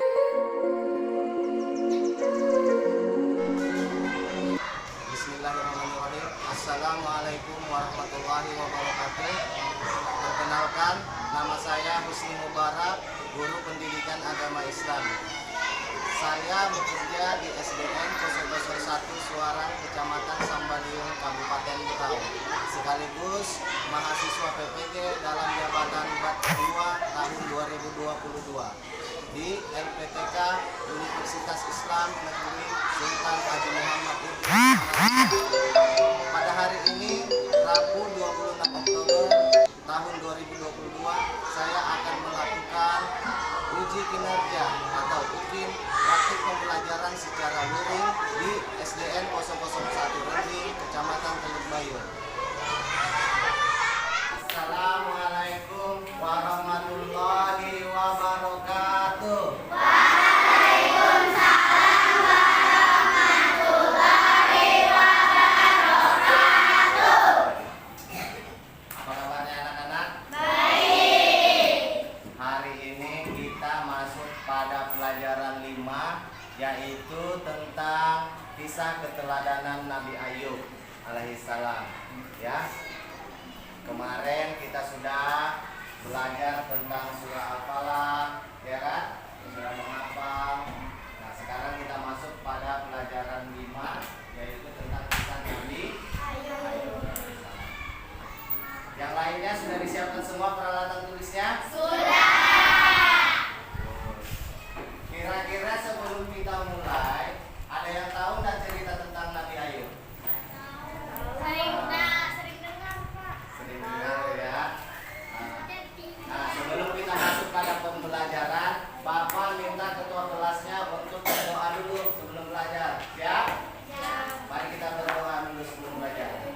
Bismillahirrahmanirrahim. Assalamualaikum warahmatullahi wabarakatuh. Perkenalkan, nama saya Husni Mubarak, guru pendidikan agama Islam. Saya bekerja di SDN 001 Suarang, Kecamatan Sambaliung, Kabupaten Berau, sekaligus mahasiswa PPG dalam jabatan BAT 2 tahun 2022 di LPTK Universitas Islam Negeri Sultan Haji Muhammad Idris. Pada hari ini, Rabu 26 Oktober tahun 2022, saya akan melakukan uji kinerja atau UKIN praktik pembelajaran secara luring di SDN 001 Rending, Kecamatan Teluk Bayur. Assalamualaikum warahmatullahi wabarakatuh. Waalaikumsalam warahmatullahi wabarakatuh. Apa kabarnya anak-anak? Baik. Hari ini kita masuk pada pelajaran 5, yaitu tentang kisah keteladanan Nabi Ayub alaihissalam. Ya. Kemarin kita sudah belajar tentang surah Al-Falaq, ya kan? Sudah menghafal. Nah, sekarang kita masuk pada pelajaran 5, yaitu tentang kisah Nabi Ayub. Yang lainnya sudah disiapkan semua peralatan tulisnya? Sudah. Kira-kira sebelum kita mulai, ada yang tahu nggak cerita tentang Nabi Ayub? Sering dengar, Pak. Sering dengar ya. Nah, sebelum kita masuk pada pembelajaran, Bapak minta ketua kelasnya untuk berdoa dulu sebelum belajar. Siap? Mari kita berdoa dulu sebelum belajar.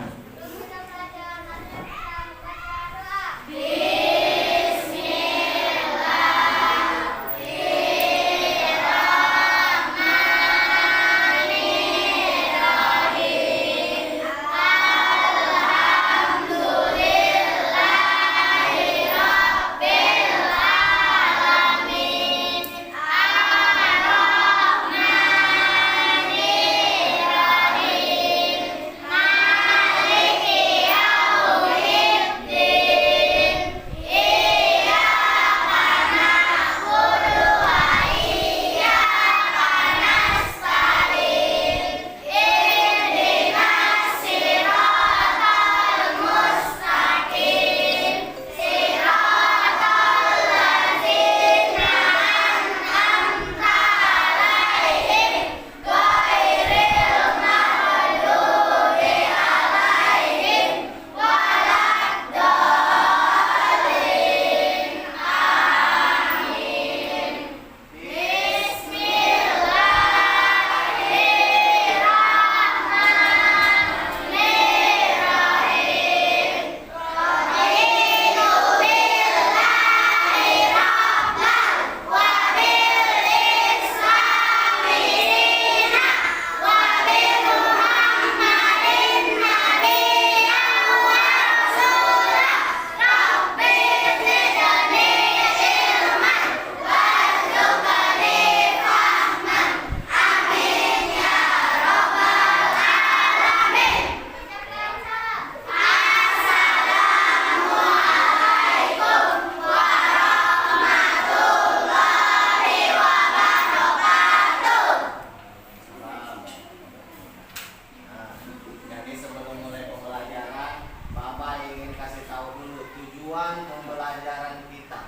Pembelajaran kita.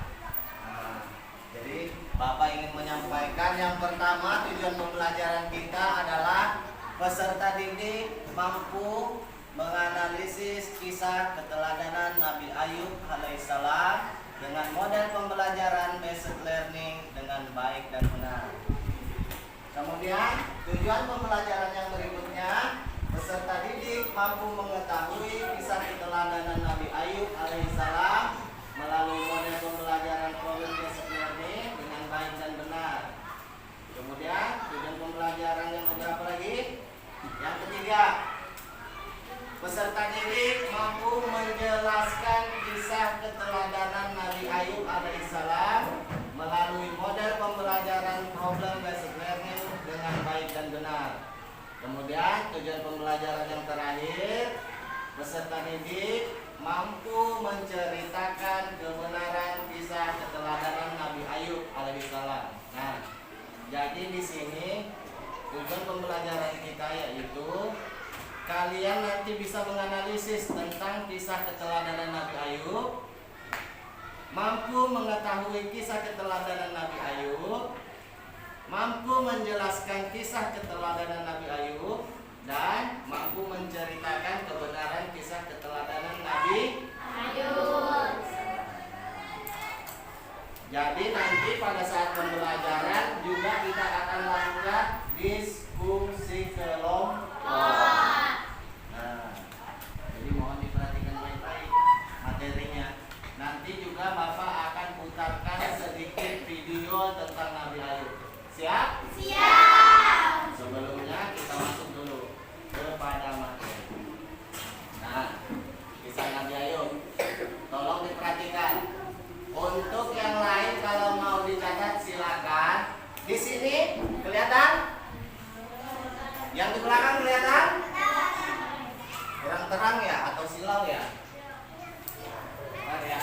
Jadi Bapak ingin menyampaikan yang pertama, tujuan pembelajaran kita adalah peserta didik mampu menganalisis kisah keteladanan Nabi Ayub alaihissalam dengan model pembelajaran basic learning dengan baik dan benar. Kemudian tujuan pembelajaran yang berikutnya, peserta didik mampu mengetahui kisah keteladanan Nabi Ayub alaihissalam melalui model pembelajaran problem basic learning dengan baik dan benar. Kemudian tujuan pembelajaran yang keberapa lagi? Yang ketiga, peserta didik mampu menjelaskan kisah keteladanan Nabi Ayub alaihissalam melalui model pembelajaran Kemudian tujuan pembelajaran yang terakhir, peserta didik mampu menceritakan kebenaran kisah keteladanan Nabi Ayub alaihissalam. Nah, jadi di sini tujuan pembelajaran kita yaitu kalian nanti bisa menganalisis tentang kisah keteladanan Nabi Ayub, mampu mengetahui kisah keteladanan Nabi Ayub, mampu menjelaskan kisah keteladanan Nabi Ayub, dan mampu menceritakan kebenaran kisah keteladanan Nabi Ayub. Jadi nanti pada saat pembelajaran juga kita akan lakukan diskusi kelompok. Nah, jadi mohon diperhatikan baik-baik materinya. Nanti juga Bapak akan putarkan sedikit video tentang Nabi Ayub. Siap? Siap. Sebelumnya kita masuk dulu kepada materi. Nah, kisah Nabi Ayub. Tolong diperhatikan. Untuk yang lain kalau mau dicatat silakan. Di sini kelihatan? Yang di belakang kelihatan? Kurang terang ya atau silau ya? Bentar ya.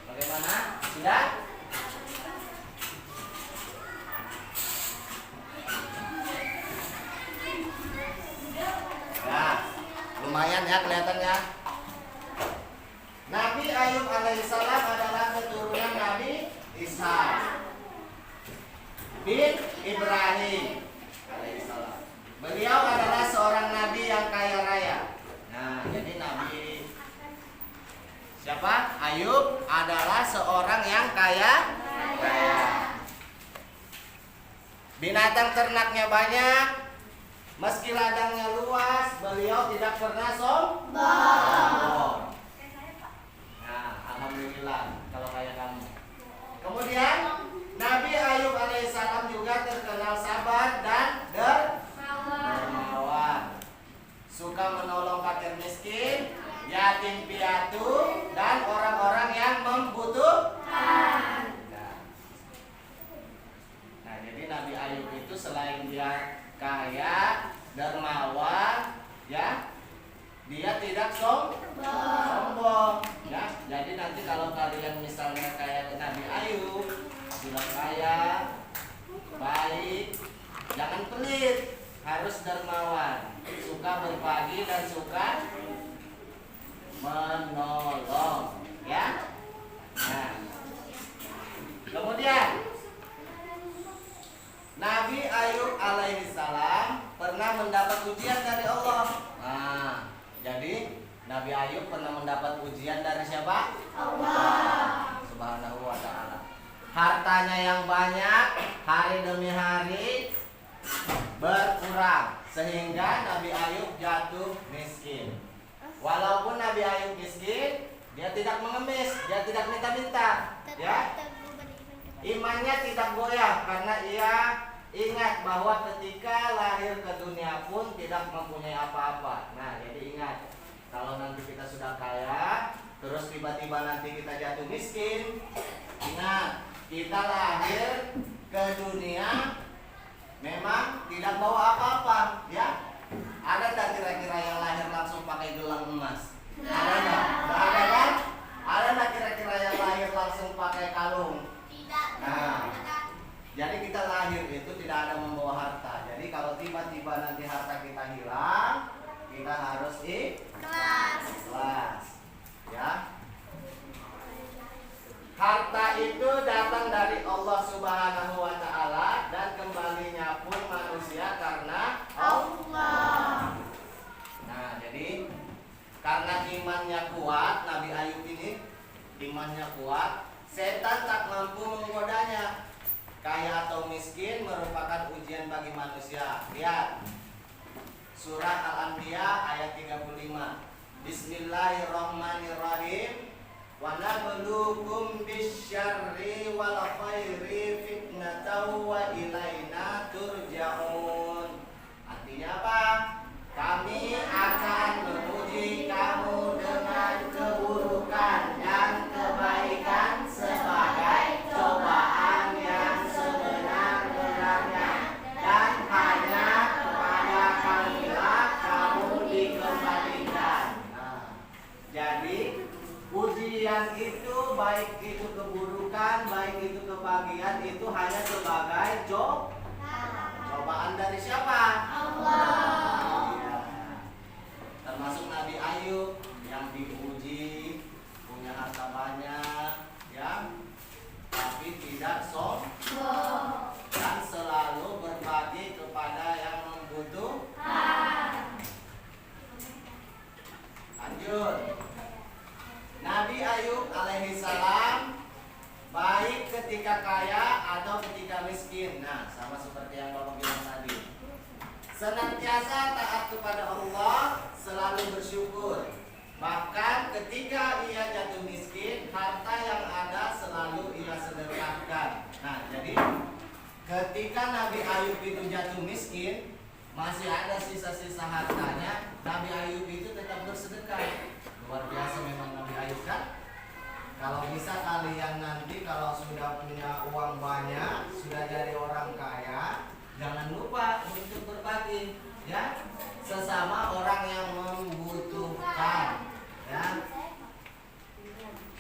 Bagaimana? Sudah? Nah, lumayan ya kelihatannya. Nabi Ayub alaihissalam adalah keturunan Nabi Ishak bin Ibrahim alaihissalam. Beliau adalah seorang nabi yang kaya raya. Nah, jadi Nabi siapa? Ayub adalah seorang yang kaya raya. Binatang ternaknya banyak. Meski ladangnya luas, beliau tidak pernah sombong. Nah, alhamdulillah kalau kayak kamu. Kemudian Nabi Ayub alaihissalam juga terkenal sabar dan dermawan. Suka menolong fakir miskin, yatim piatu, dan orang-orang yang membutuhkan. Nah, jadi Nabi Ayub itu selain dia kaya, dermawan, ya, dia tidak sombong, ya. Jadi nanti kalau kalian misalnya kayak Nabi Ayub, sudah kaya, baik, jangan pelit, harus dermawan, suka berbagi dan suka menolong, ya. Nah, kemudian Nabi Ayub alaihissalam pernah mendapat ujian dari Allah. Nah, jadi Nabi Ayub pernah mendapat ujian dari siapa? Allah Subhanahu wa ta'ala. Hartanya yang banyak hari demi hari berkurang sehingga Nabi Ayub jatuh miskin. Walaupun Nabi Ayub miskin, dia tidak mengemis, dia tidak minta-minta, ya. Imannya tidak goyah karena ia ingat bahwa ketika lahir ke dunia pun tidak mempunyai apa-apa. Nah, jadi ingat, kalau nanti kita sudah kaya, terus tiba-tiba nanti kita jatuh miskin, ingat, kita lahir ke dunia memang tidak bawa apa-apa, ya. Ada tak kira-kira yang lahir langsung pakai gelang emas? Ada nggak? Nggak ada kan? Ada tak kira-kira yang lahir langsung pakai kalung? Nah, jadi kita lahir itu tidak ada membawa harta. Jadi kalau tiba-tiba nanti harta kita hilang, kita harus ikhlas, ya. Harta itu datang dari Allah Subhanahu wa ta'ala dan kembalinya pun manusia karena Allah. Nah, jadi karena imannya kuat, Nabi Ayub ini imannya kuat, setan tak mampu menggodanya. Kaya atau miskin merupakan ujian bagi manusia. Lihat Surah Al-Anbiya ayat 35. Bismillahirrahmanirrahim. Wa nabluukum bisyarri wal khairi fitnatan wa ilaina turja'un. Artinya apa? Kami akan menguji kamu dengan keburukan dan kebaikan sebagai cobaan yang sebenarnya. cobaan dari siapa? Allah. Ya. Termasuk Nabi Ayub yang diuji, punya harta banyak, ya, tapi tidak sombong dan selalu berbagi kepada yang membutuhkan. Lanjut. Nabi Ayub alaihi salam baik ketika kaya atau ketika miskin. Nah, sama seperti yang Bapak bilang tadi. Senantiasa taat kepada Allah, selalu bersyukur. Bahkan ketika ia jatuh miskin, harta yang ada selalu ia sedekahkan. Nah, jadi ketika Nabi Ayub itu jatuh miskin, masih ada sisa-sisa hartanya, Nabi Ayub itu tetap bersedekah. Luar biasa memang Nabi Ayub kan? Kalau bisa kalian nanti kalau sudah punya uang banyak, sudah jadi orang kaya, jangan lupa untuk berbagi, ya, sesama orang yang membutuhkan, ya.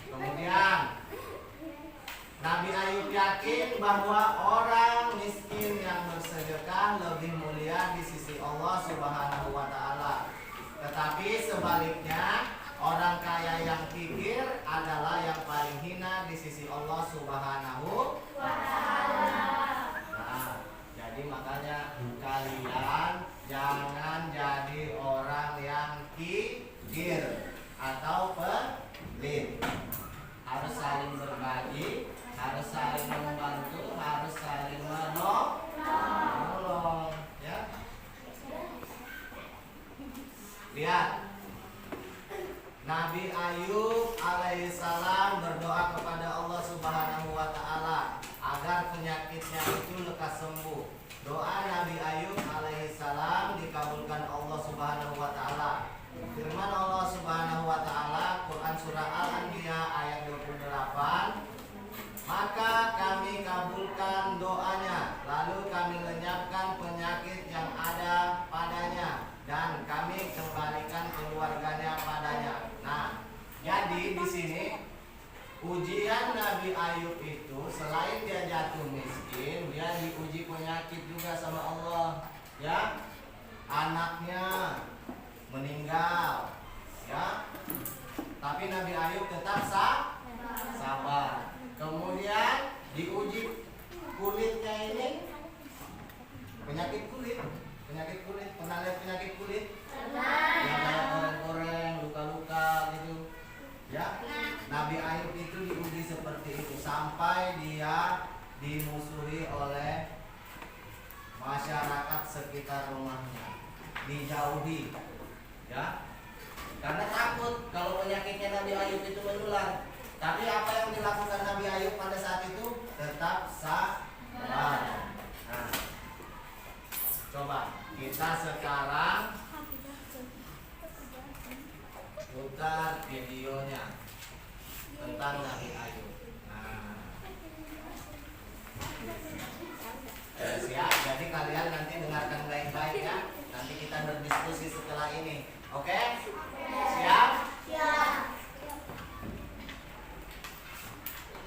Kemudian Nabi Ayub yakin bahwa orang miskin yang bersedekah lebih mulia di sisi Allah Subhanahu wa taala. Tetapi sebaliknya, orang kaya yang kikir adalah yang paling hina di sisi Allah Subhanahu wa taala. Nah, jadi makanya kalian jangan jadi orang yang kikir atau pelit. Harus saling berbagi, harus saling membantu, harus saling menolong, ya. Lihat, Nabi Ayub alaihissalam berdoa kepada Allah Subhanahu wa taala agar penyakitnya itu lekas sembuh. Doa Nabi Ayub alaihissalam dikabulkan Allah Subhanahu wa taala. Firman Allah Subhanahu wa taala Quran surah Al-Anbiya ayat 28, maka kami kabulkan doanya, lalu kami lenyapkan penyakit yang ada padanya dan kami kembalikan keluarganya padanya. Nah, jadi di sini ujian Nabi Ayub itu selain dia jatuh miskin, dia diuji penyakit juga sama Allah, ya. Anaknya meninggal, ya. Tapi Nabi Ayub tetap sabar. Kemudian diuji kulitnya ini, penyakit kulit. Pernah lihat penyakit kulit? Yang kayak koreng-koreng, luka-luka gitu, ya. Nabi Ayub itu diuji seperti itu sampai dia dimusuhi oleh masyarakat sekitar rumahnya, dijauhi, ya, karena takut kalau penyakitnya Nabi Ayub itu menular. Tapi apa yang dilakukan Nabi Ayub pada saat itu? Tetap sabar. Nah, coba kita sekarang putar videonya tentang Nabi Ayub. Nah, siap. Jadi kalian nanti dengarkan baik-baik, ya. Nanti kita berdiskusi setelah ini. Oke? Siap? Siap.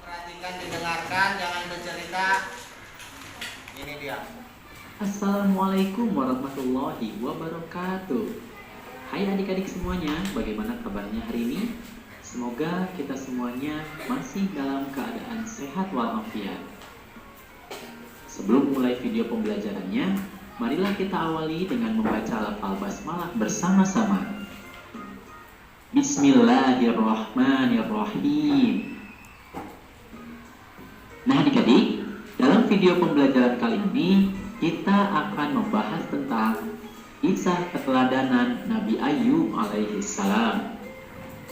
Perhatikan, didengarkan, jangan bercerita. Ini dia. Assalamualaikum warahmatullahi wabarakatuh. Hai adik-adik semuanya, bagaimana kabarnya hari ini? Semoga kita semuanya masih dalam keadaan sehat walafiat. Sebelum mulai video pembelajarannya, marilah kita awali dengan membaca lafal basmalah bersama-sama. Bismillahirrahmanirrahim. Nah adik-adik, dalam video pembelajaran kali ini kita akan membahas tentang kisah keteladanan Nabi Ayub alaihissalam.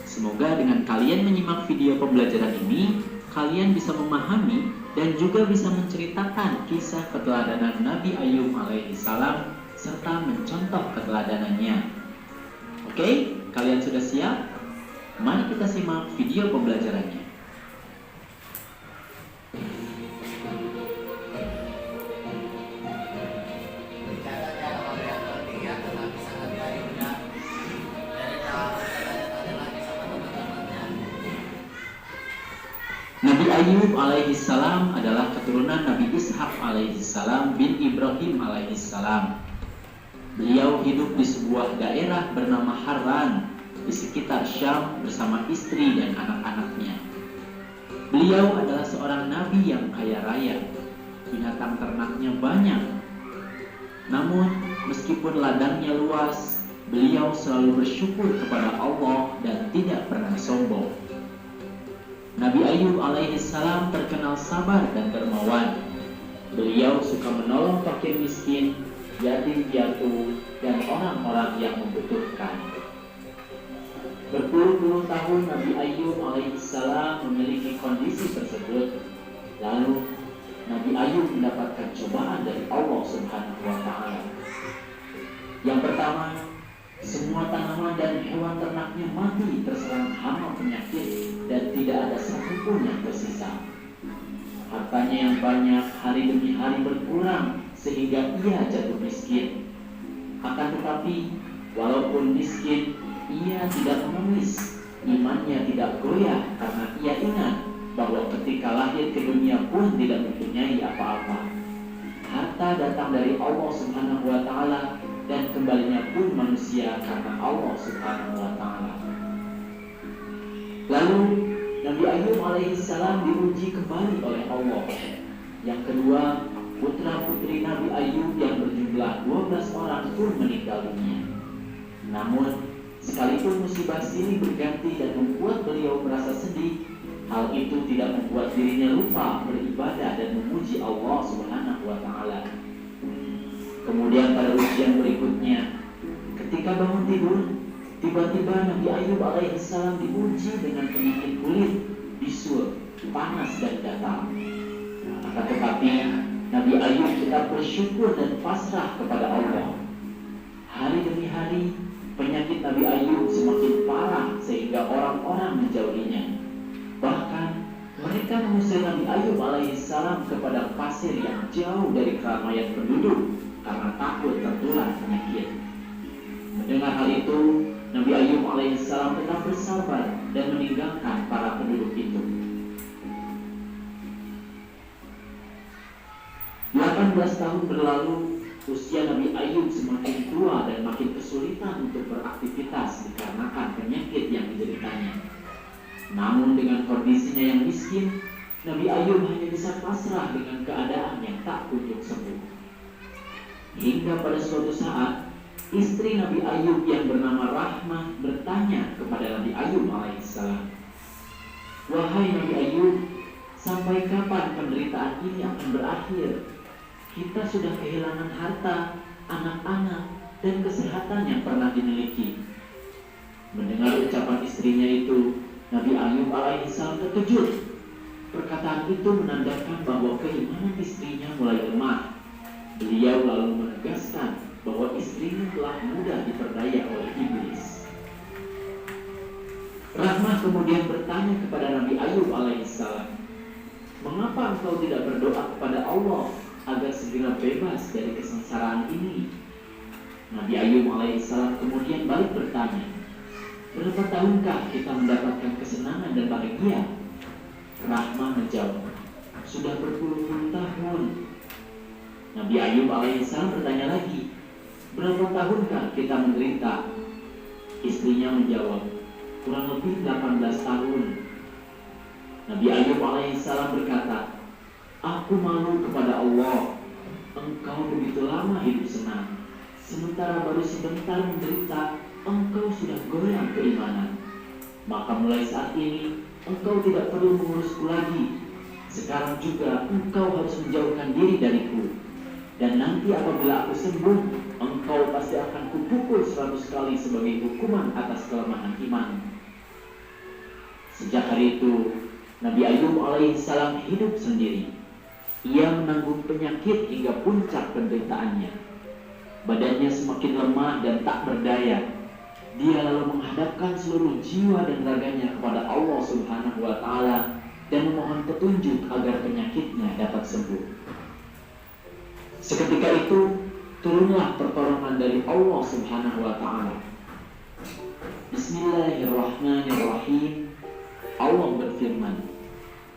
Semoga dengan kalian menyimak video pembelajaran ini, kalian bisa memahami dan juga bisa menceritakan kisah keteladanan Nabi Ayub alaihissalam serta mencontoh keteladanannya. Oke, kalian sudah siap? Mari kita simak video pembelajarannya. Nabi Ayub alaihissalam adalah keturunan Nabi Ishak alaihissalam bin Ibrahim alaihissalam. Beliau hidup di sebuah daerah bernama Haran di sekitar Syam bersama istri dan anak-anaknya. Beliau adalah seorang nabi yang kaya raya. Binatang ternaknya banyak. Namun meskipun ladangnya luas, beliau selalu bersyukur kepada Allah dan tidak pernah sombong. Nabi Ayub alaihissalam terkenal sabar dan dermawan. Beliau suka menolong fakir miskin, yatim piatu, dan orang-orang yang membutuhkan. Berpuluh-puluh tahun Nabi Ayub alaihissalam memiliki kondisi tersebut. Lalu Nabi Ayub mendapatkan cobaan dari Allah Subhanahu wa Ta'ala. Yang pertama, semua tanaman dan hewan ternaknya mati terserang hama penyakit dan tidak ada satupun yang tersisa. Hartanya yang banyak hari demi hari berkurang sehingga ia jatuh miskin. Akan tetapi, walaupun miskin, ia tidak mengemis. Imannya tidak goyah karena ia ingat bahwa ketika lahir ke dunia pun tidak mempunyai apa-apa. Harta datang dari Allah Subhanahu wa Ta'ala dan kembalinya pun manusia karena Allah Subhanahu wa Ta'ala. Lalu Nabi Ayub alaihissalam diuji kembali oleh Allah. Yang kedua, putra-putri Nabi Ayub yang berjumlah 12 orang pun meninggal dunia. Namun, sekalipun musibah silih berganti dan membuat beliau merasa sedih, hal itu tidak membuat dirinya lupa beribadah dan memuji Allah Subhanahu wa Ta'ala. Kemudian pada ujian berikutnya, ketika bangun tidur, tiba-tiba Nabi Ayub alaihissalam diuji dengan penyakit kulit, bisul, panas dan gatal. Akan tetapi Nabi Ayub tetap bersyukur dan pasrah kepada Allah. Hari demi hari penyakit Nabi Ayub semakin parah sehingga orang-orang menjauhinya. Bahkan mereka mengusir Nabi Ayub alaihissalam kepada pasir yang jauh dari keramaian penduduk karena takut tertular penyakit. Mendengar hal itu, Nabi Ayub alaihissalam tetap bersabar dan meninggalkan para penduduk itu. 18 tahun berlalu, usia Nabi Ayub semakin tua dan makin kesulitan untuk beraktivitas dikarenakan penyakit yang dideritanya. Namun dengan kondisinya yang miskin, Nabi Ayub hanya bisa pasrah dengan keadaan yang tak kunjung sembuh. Hingga pada suatu saat, istri Nabi Ayub yang bernama Rahmah bertanya kepada Nabi Ayub alaihissalam, "Wahai Nabi Ayub, sampai kapan penderitaan ini akan berakhir? Kita sudah kehilangan harta, anak-anak, dan kesehatan yang pernah dimiliki." Mendengar ucapan istrinya itu, Nabi Ayub alaihissalam terkejut. Perkataan itu menandakan bahwa keimanan istrinya mulai lemah. Beliau lalu menegaskan bahwa istrinya telah mudah diperdaya oleh iblis. Rahmah kemudian bertanya kepada Nabi Ayub alaihissalam, "Mengapa engkau tidak berdoa kepada Allah agar segera bebas dari kesengsaraan ini?" Nabi Ayub alaihissalam kemudian balik bertanya, "Berapa tahunkah kita mendapatkan kesenangan dan bahagia?" Rahmah menjawab, "Sudah berpuluh-puluh tahun." Nabi Ayub alaihissalam bertanya lagi, "Berapa tahunkah kita menderita?" Istrinya menjawab, "Kurang lebih 18 tahun." Nabi Ayub alaihissalam berkata, "Aku malu kepada Allah. Engkau begitu lama hidup senang, sementara baru sebentar menderita, engkau sudah goyang keimanan. Maka mulai saat ini, engkau tidak perlu mengurusku lagi. Sekarang juga engkau harus menjauhkan diri dariku. Dan nanti apabila aku sembuh, engkau pasti akan kupukul 100 kali sebagai hukuman atas kelemahan iman." Sejak hari itu, Nabi Ayub alaihissalam hidup sendiri. Ia menanggung penyakit hingga puncak penderitaannya. Badannya semakin lemah dan tak berdaya. Dia lalu menghadapkan seluruh jiwa dan raganya kepada Allah Subhanahu wa Ta'ala dan memohon petunjuk agar penyakitnya dapat sembuh. Seketika itu turunlah pertolongan dari Allah Subhanahu wa Ta'ala. Bismillahirrahmanirrahim. Allah berfirman,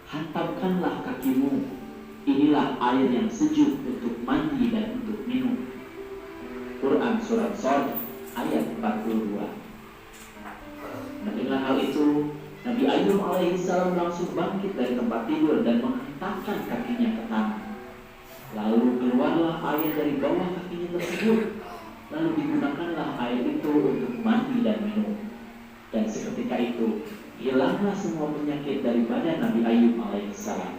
hantamkanlah kakimu. Inilah air yang sejuk untuk mandi dan untuk minum. Quran Surat Shad ayat 42. Mendengar hal itu, Nabi Ayub alaihissalam langsung bangkit dari tempat tidur dan menghentakkan kakinya ke tanah. Lalu keluarlah air dari bawah kakinya tersebut. Lalu digunakanlah air itu untuk mandi dan minum. Dan seketika itu hilanglah semua penyakit dari badan Nabi Ayub alaihissalam.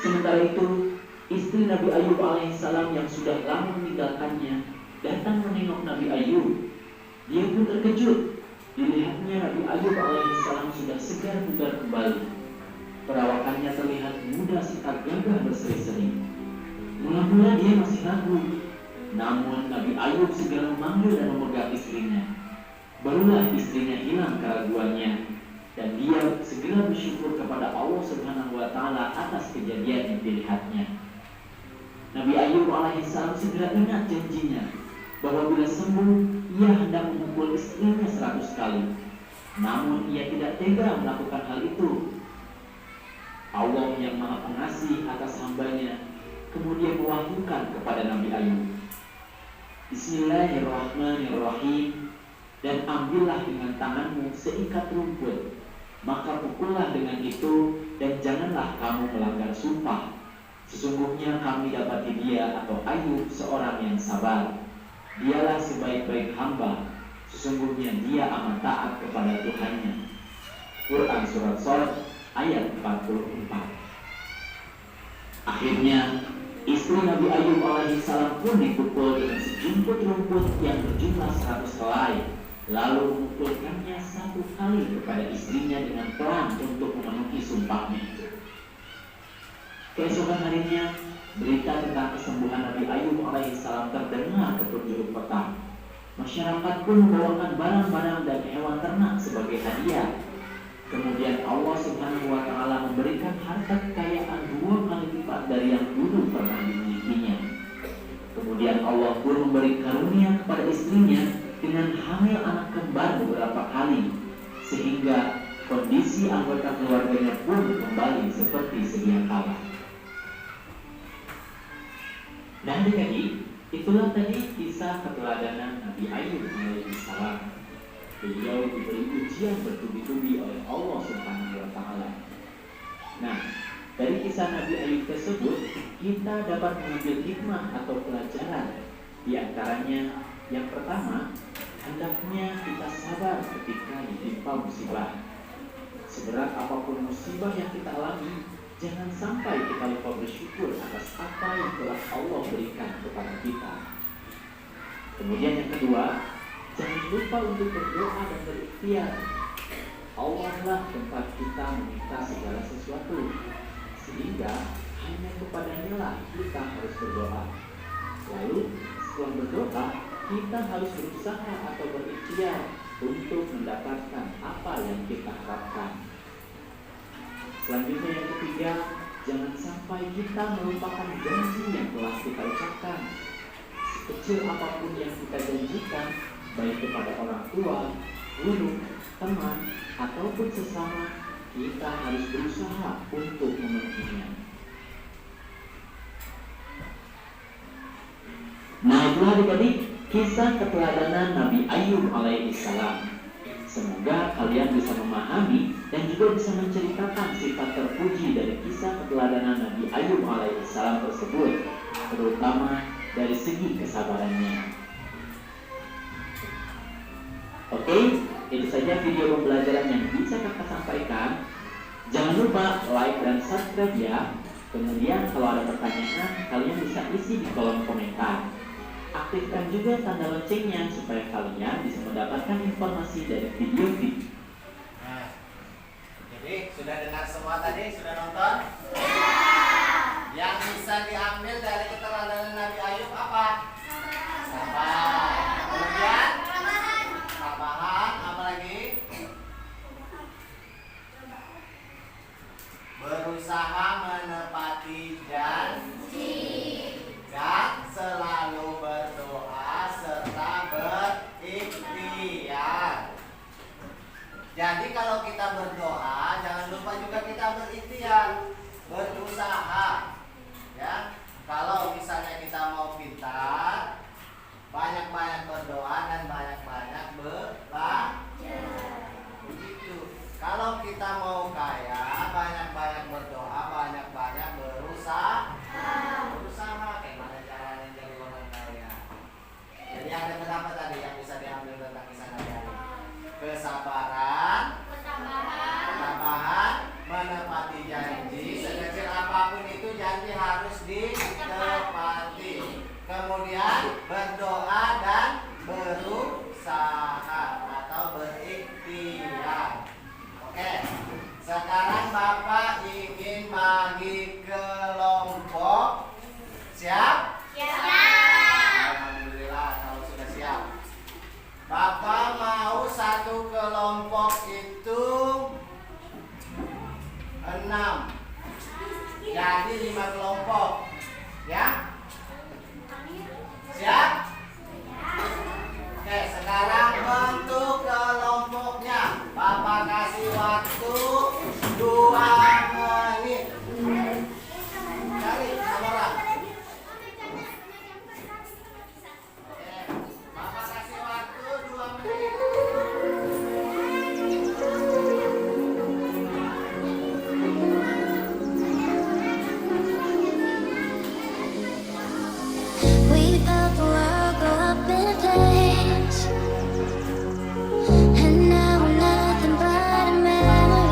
Sementara itu, istri Nabi Ayub alaihissalam yang sudah lama meninggalkannya datang menengok Nabi Ayub. Dia pun terkejut. Dilihatnya Nabi Ayub alaihissalam sudah segar bugar kembali. Perawakannya terlihat muda serta gagah berseri-seri. Mula-mula dia masih ragu, namun Nabi Ayub segera memanggil dan memegang istrinya. Barulah istrinya hilang keraguannya, dan dia segera bersyukur kepada Allah Subhanahu wa Ta'ala atas kejadian yang dilihatnya. Nabi Ayub alaihissalam segera ingat janjinya bahwa bila sembuh ia hendak memukul istrinya 100 kali. Namun ia tidak tega melakukan hal itu. Allah yang Maha Pengasih atas hambanya kemudian mewahyukan kepada Nabi Ayub, Bismillahirrahmanirrahim, dan ambillah dengan tanganmu seikat rumput, maka pukullah dengan itu, dan janganlah kamu melanggar sumpah. Sesungguhnya kami dapati dia atau Ayub seorang yang sabar. Dialah sebaik-baik hamba. Sesungguhnya dia amat taat kepada Tuhannya. Quran Surat Shad ayat 44. Akhirnya istri Nabi Ayub alaihissalam pun dipukul dengan sejumput rumput yang berjumlah 100 helai. Lalu memukulkannya 1 kali kepada istrinya dengan pelan untuk memenuhi sumpahnya itu. Keesokan harinya, berita tentang kesembuhan Nabi Ayub alaihissalam terdengar ke penjuru kota. Masyarakat pun membawakan barang-barang dan hewan ternak sebagai hadiah. Kemudian Allah Subhanahu wa Ta'ala memberikan harta kekayaan 2 kali lipat dari yang dulu pernah dimilikinya. Kemudian Allah pun memberi karunia kepada istrinya dengan hamil anak kembar beberapa kali, sehingga kondisi anggota keluarganya pun kembali seperti sedia kala. Nah adik-adik, itulah tadi kisah keteladanan Nabi Ayub alaihissalam. Beliau diberi ujian bertubi-tubi oleh Allah Subhanahu wa Ta'ala. Nah, dari kisah Nabi Ayub tersebut kita dapat mengambil hikmah atau pelajaran. Di antaranya, yang pertama, hendaknya kita sabar ketika ditimpa musibah. Seberat apapun musibah yang kita alami, jangan sampai kita lupa bersyukur atas apa yang telah Allah berikan kepada kita. Kemudian yang kedua, jangan lupa untuk berdoa dan berikhtiar. Allah lah tempat kita meminta segala sesuatu, sehingga hanya kepadanya lah kita harus berdoa. Lalu setelah berdoa, kita harus berusaha atau berikhtiar untuk mendapatkan apa yang kita harapkan. Selanjutnya yang ketiga, jangan sampai kita melupakan janji yang telah kita ucapkan. Sekecil apapun yang kita janjikan, baik kepada orang tua, guru, teman, ataupun sesama, kita harus berusaha untuk memenuhinya. Nah itulah adik-adik kisah keteladanan Nabi Ayub alaihissalam. Semoga kalian bisa memahami dan juga bisa menceritakan sifat terpuji dari kisah keteladanan Nabi Ayub alaihissalam tersebut, terutama dari segi kesabarannya. Oke, itu saja video pembelajaran yang bisa kakak sampaikan. Jangan lupa like dan subscribe ya. Kemudian kalau ada pertanyaan, kalian bisa isi di kolom komentar. Aktifkan juga tanda loncengnya supaya kalian bisa mendapatkan informasi dari video-video. Nah, jadi sudah dengar semua tadi? Sudah nonton? Yang bisa diambil dari keteladanan Nabi Ayub apa? Sabar. Kemudian tambahan apa lagi? Berusaha menepati janji dan selalu berdoa serta berikhtiar. Jadi kalau kita berdoa jangan lupa sama juga kita berikhtiar, berusaha. Ya, kalau misalnya kita mau pintar, banyak-banyak berdoa dan banyak-banyak belajar. Begitu. Kalau kita mau kaya, banyak-banyak berdoa, banyak-banyak berusaha. Berusaha gimana caranya jadi orang kaya. Jadi ada berapa tadi yang bisa diambil tentang kisah Nabi Ayub? Kesabaran, ketabahan, menepati janji, sekecil apapun itu janji harus ditepati. Kemudian berdoa dan berusaha atau berikhtiar. Oke, sekarang Bapak ingin bagi kelompok. Siap? Alhamdulillah kalau sudah siap. Bapak mau satu kelompok itu 6. Jadi 5 kelompok. Ya? Siap? Oke, sekarang bentuk kelompoknya. Bapak kasih waktu 2 menit. Cari sama orang. Oke, Bapak kasih waktu 2 menit. We felt the world go up in flames, and now we're nothing but a memory.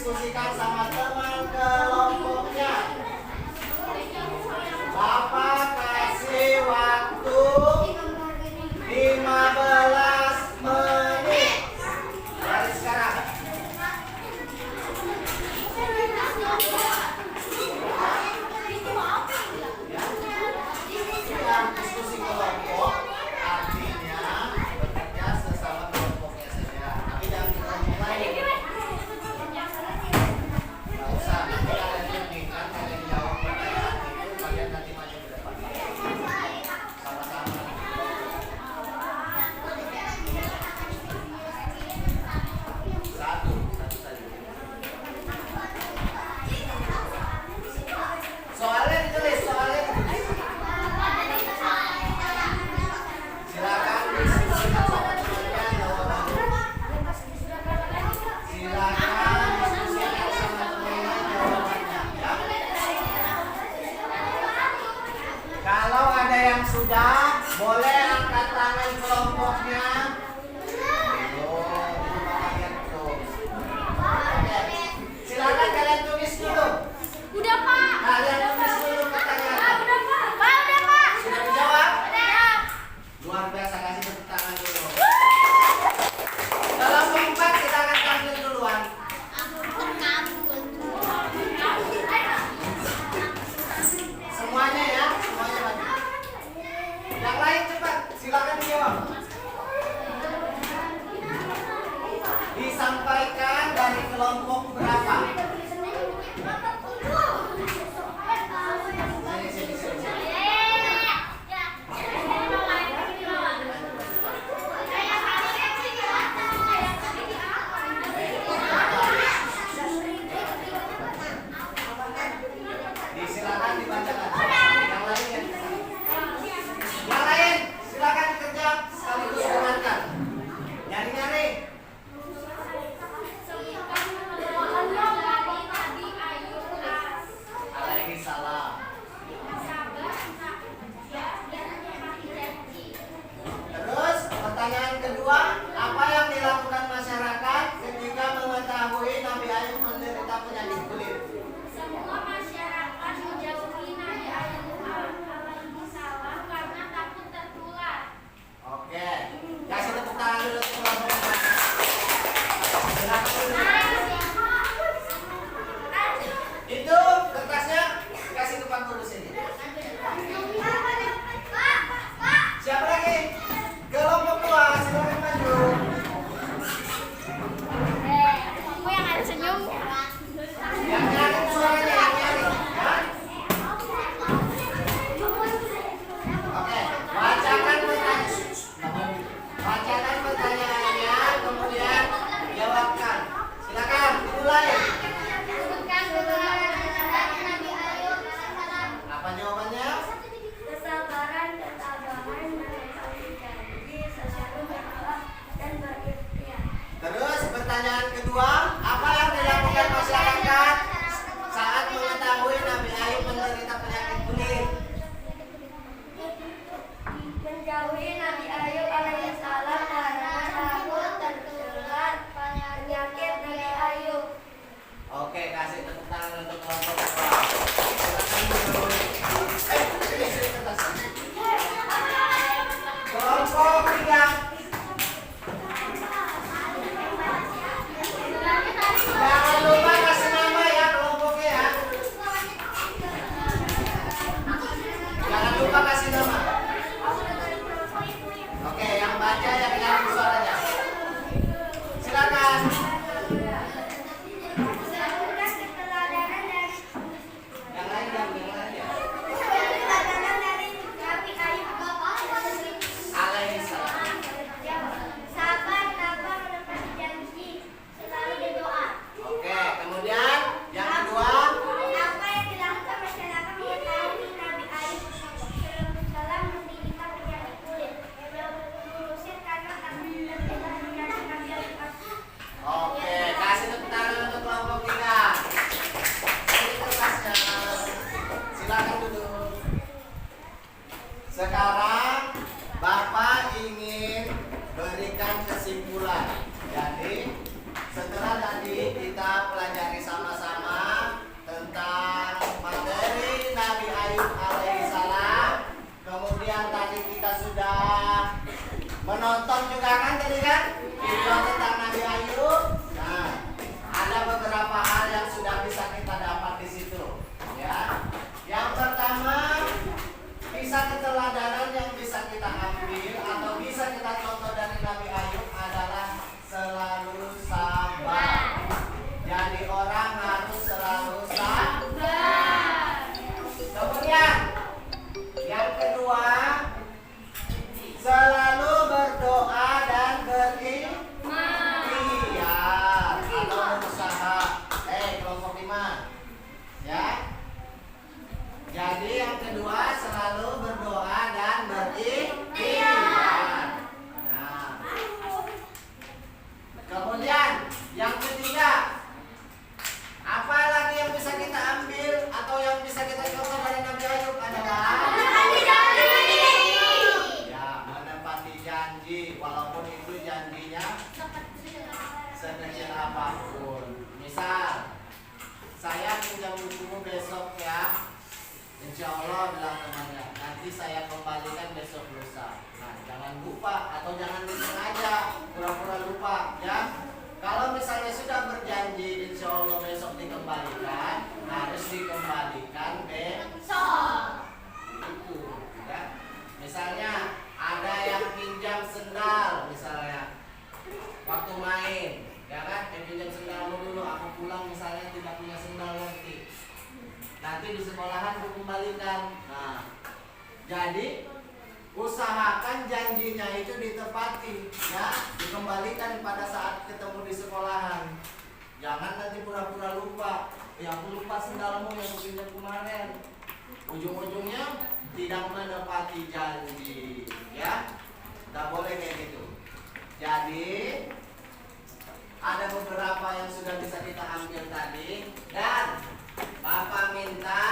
didiskusikan sama teman kelompoknya. Bapak kasih waktu 15 menit dari sekarang. Yang diskusi kelompok artinya bekerja sesama kelompoknya saja, tapi jangan di kelompok lain. Nggak usah, nanti kalian bimbingkan, kalian jawab pertanyaan itu, kalian nanti maju ke depan. Sama-sama. Satu saja. Soalnya ditulis, silakan diskusikan sama temannya jawabannya. Silakan diskusikan sama temannya jawabannya. Ya. Kalau ada yang sudah, boleh angkat tangan kelompoknya. Oke. Silakan kalian tulis dulu. Udah, Pak. Kalian tulis dulu pertanyaan. Udah, Pak. Pak, udah, Pak. Sudah dijawab? Udah. Luar biasa, kasih tepuk tangan dulu. Kelompok 4 kita akan tampil duluan. Semuanya ya, semuanya maju. Yang lain cepat, silakan dijawab. Disampaikan dari kelompok berapa? Sini. Silakan dibacakan. Yang lain ya. Yang lain silakan kerja sekaligus dengarkan. Nyari-nyari. Alaihi salam. Terus pertanyaan kedua, apa yang dilakukan masyarakat ketika mengetahui Nabi Ayub menderita penyakit kulit? Semua masyarakat menjauhi Nabi Ayub alaihi salam karena takut tertular. Oke, kasih tepuk tangan dulu untuk kelompok. Silakan dulu. Itu kertasnya kasih ke Pak Guru sini. Siapa lagi? Kelompok 2, silakan maju. Kamu yang ada senyum. Yang nyari suaranya, yang nyari. Ya? Oke, bacakan pertanyaannya, kemudian jawabkan. Silakan, dimulai. Sebutkan kebenaran Nabi Ayub alaihissalam. Apa jawabannya? Kesabaran, ketabahan, menepati janji, selalu berdoa dan berikhtiar. Terus pertanyaan kedua, apa yang dilakukan masyarakat saat mengetahui Nabi Ayub menderita penyakit kulit? Menjauhi Nabi Ayub alaihissalam karena takut tertular penyakit Nabi Ayub. Oke, kasih tepuk tangan untuk kelompok kedua. Silakan dulu. Sini kertasnya. Kelompok 3. Jangan lupa kasih nama ya kelompoknya ya. Jangan lupa kasih nama. Oke, yang baca yang nyari suaranya. Silakan. Yang lain ya. Alaihi salam. Sabar, tabah, menepati janji, selalu berdoa. Oke, kemudian yang kedua. Apa yang dilakukan masyarakat mengetahui Nabi Ayub alaihissalam menderita penyakit kulit? Mengusir karena takut tertular penyakit Nabi Ayub. Tadi kita pelajari sama-sama tentang materi Nabi Ayub alaihissalam. Kemudian tadi kita sudah menonton juga kan tadi kan video tentang Nabi Ayub. Nah, ada beberapa hal yang sudah bisa kita dapat di situ. Ya, yang pertama kisah keteladanan yang bisa kita ambil atau bisa kita contoh dari Nabi Ayub adalah selalu sabar. Jadi orang harus selalu sabar. Kemudian yang kedua, selalu berdoa dan berikhtiar atau berusaha. Kelompok 5. Ya. Jadi yang kedua selalu berdoa dan berikhtiar. Nah. Kemudian yang ketiga, apa lagi yang bisa kita ambil atau yang bisa kita contoh dari Nabi Ayub adalah menepati janji walaupun itu janjinya sekecil apapun. Misal, saya pinjam bukumu besok ya. Insya Allah bilang temannya, nanti saya kembalikan besok lusa. Nah, jangan lupa atau jangan disengaja pura-pura lupa ya. Kalau misalnya sudah berjanji insya Allah besok dikembalikan, harus dikembalikan besok. Itu ya. Misalnya ada yang pinjam sendal misalnya waktu main, ya kan? Pinjam sendalmu dulu, aku pulang misalnya tidak punya sendal nanti di sekolahan dikembalikan. Nah, jadi usahakan janjinya itu ditepati, ya, dikembalikan pada saat ketemu di sekolahan. Jangan nanti pura-pura lupa. Aku lupa sendalmu yang pinjam kemarin. Ujung-ujungnya tidak menepati janji, ya. Tidak boleh kayak gitu. Jadi ada beberapa yang sudah bisa kita ambil tadi, dan Bapak minta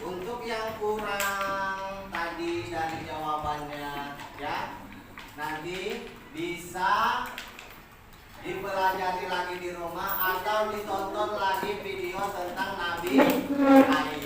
untuk yang kurang tadi dari jawabannya, ya, nanti bisa dipelajari lagi di rumah atau ditonton lagi video tentang Nabi Ayub.